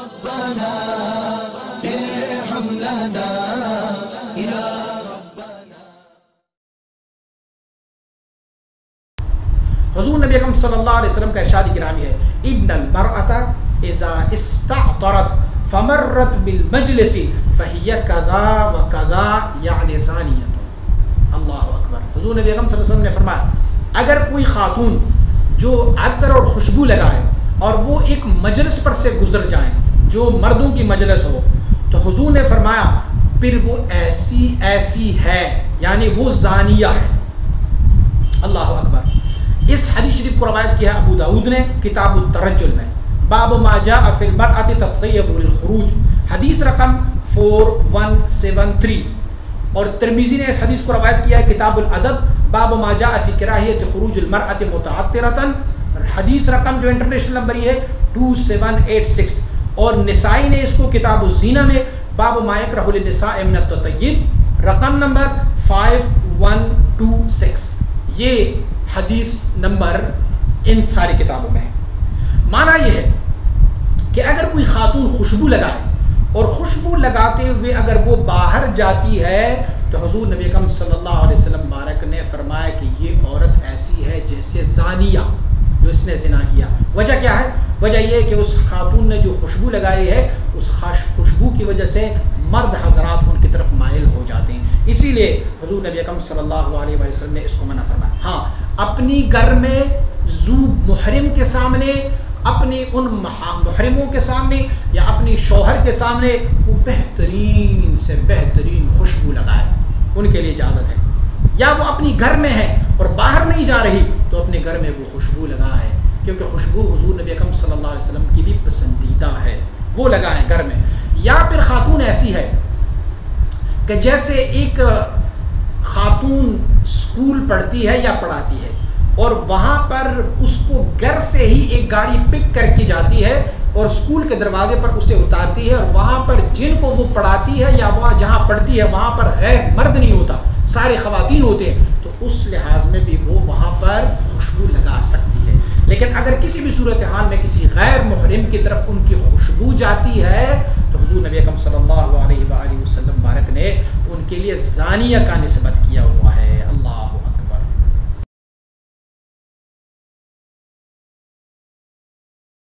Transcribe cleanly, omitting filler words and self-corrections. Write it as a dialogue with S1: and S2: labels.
S1: ربنا ارحم لنا یا
S2: حضور نبی اکرم صلی اللہ علیہ وسلم کا ارشاد گرامی ہے ان المرأة اذا استعطرت فمرت بالمجلس فہی کذا وکذا یعنی زانیۃ. اللہ اکبر. حضور نبی اکرم صلی اللہ علیہ وسلم نے فرمایا اگر کوئی خاتون جو عطر اور خوشبو لگائے اور وہ ایک مجلس پر سے گزر جائیں جو مردوں کی مجلس ہو تو حضور نے فرمایا پھر وہ ایسی ہے یعنی وہ زانیہ ہے. اللہ اکبر. اس حدیث شریف کو روایت کیا ابو داؤد نے کتاب الترجل میں باب ما جاء فی المرأة تطیب للخروج حدیث رقم 4173 اور ترمذی نے اس حدیث کو روایت کیا ہے کتاب الادب باب ما جاء فی کراہیت خروج المرأة متعطرة حدیث رقم جو انٹرنیشنل نمبر یہ ہے 2786 اور نسائی نے اس کو کتاب الزینہ میں باب ما یکرہ للنساء من التطیب رقم نمبر 5126 یہ حدیث نمبر ان ساری کتابوں میں ہے. معنی یہ ہے کہ اگر کوئی خاتون خوشبو لگائے اور خوشبو لگاتے ہوئے اگر وہ باہر جاتی ہے تو حضور نبی اکرم صلی اللہ علیہ وسلم بارک نے فرمایا کہ یہ عورت ایسی ہے جیسے زانیہ جو اس نے زنا کیا. وجہ کیا ہے؟ وجہ یہ ہے کہ اس خاتون نے جو خوشبو لگائی ہے اس خوشبو کی وجہ سے مرد حضرات ان کی طرف مائل ہو جاتے ہیں. اسی لیے حضور نبی اکرم صلی اللہ علیہ وسلم نے اس کو منع فرمایا. ہاں اپنی گھر میں ذو محرم کے سامنے اپنے ان محرموں کے سامنے یا اپنی شوہر کے سامنے وہ بہترین سے بہترین خوشبو لگائے ان کے لیے اجازت ہے. یا وہ اپنی گھر میں ہے اور باہر نہیں جا رہی تو اپنے گھر میں وہ خوشبو لگائے کیونکہ خوشبو حضور نبی اکرم صلی اللہ علیہ وسلم کی بھی پسندیدہ ہے وہ لگائیں گھر میں. یا پھر خاتون ایسی ہے کہ جیسے ایک خاتون اسکول پڑھتی ہے یا پڑھاتی ہے اور وہاں پر اس کو گھر سے ہی ایک گاڑی پک کر کے جاتی ہے اور اسکول کے دروازے پر اسے اتارتی ہے اور وہاں پر جن کو وہ پڑھاتی ہے یا وہ جہاں پڑھتی ہے وہاں پر غیر مرد نہیں ہوتا سارے خواتین ہوتے ہیں تو اس لحاظ میں بھی وہ وہاں پر خوشبو لگا سکتی ہے. لیکن اگر کسی بھی صورتحال میں کسی غیر محرم کی طرف ان کی خوشبو جاتی ہے تو حضور نبی اکرم صلی اللہ علیہ وآلہ وسلم بارک نے ان کے لیے زانیہ کا نسبت کیا ہوا ہے. اللہ